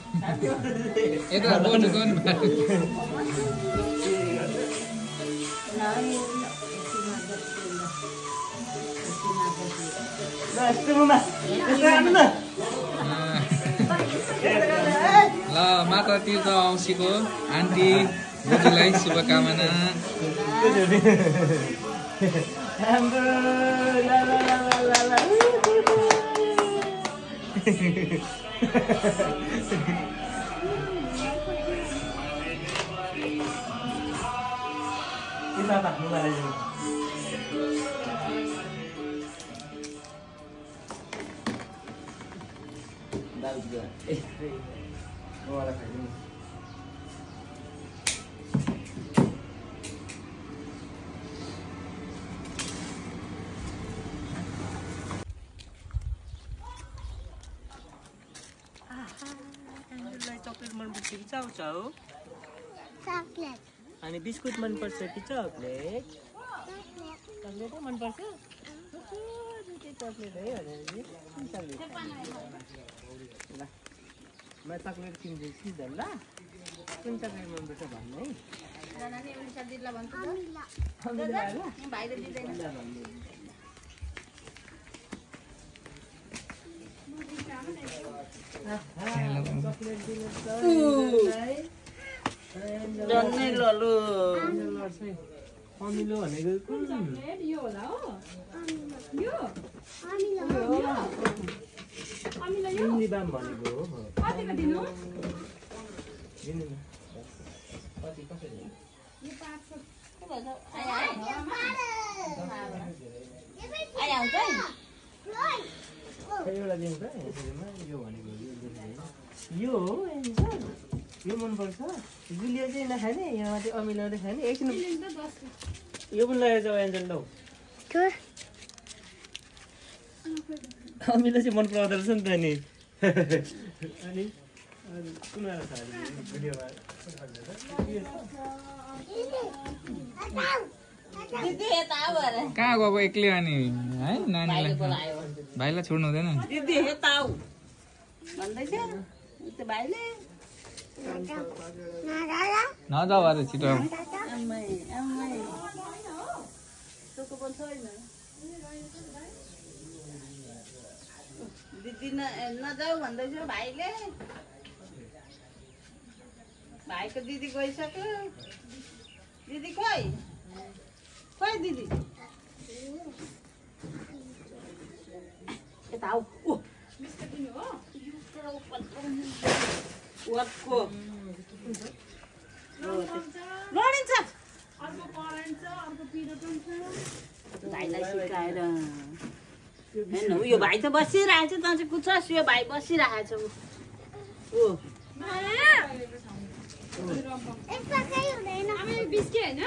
यता बोल्नु गर्नु ल माता तीर्थ औँसीको आन्टी बोजूलाई शुभकामना। चकलेट मनपर्छ कि चाउचाउ? चकलेट। अनि बिस्कुट मनपर्छ कि चकलेट? चकलेटै मनपर्छ? चकलेट है ल म चकलेट किन्दैछु ल। कुन चकलेट मनपर्छ भन्नु है। अमिलो भनेको कुन यो होला हो? यो अमिलो हो। अमिलो यो निदाम भनेको हो। कतिको दिनु? दिनु न। कति कसरी? यो 500 के भन्छ? आया आउँछ है? एउटा दिनु त यसैमा यो भनेको यो हो एन्सर। यो मनपर्छ? गुलियो चाहिँ नखाने? यहाँ माथि अमिलो मात्रै खाने? एकछिन यो पनि लगेर जाऊ एन्जल लौ। अमिलो चाहिँ मन पराउँदो रहेछ नि त नि। अनि कुन वाला छ भिडियोमा? कहाँ गएको एक्लै अनि है नानीलाई भाइलाई छोड्नु हुँदैन। दिदी यता आऊ भन्दैछ त्यो भाइले। नजाऊ अरे छिटो। दिदी नजाऊ भन्दैछ भाइले। भाइको दिदी गइसक्यो। दिदी खोइ खोइ दिदी यता आऊ। वाटको लडिन्छ भाइलाई सिकाएर हेर्नु यो भाइ त बसिरहेछ। त चाहिँ कुछस् यो भाइ बसिरहेछ। ओ एक पक्कै हुँदैन। बिस्के हैन?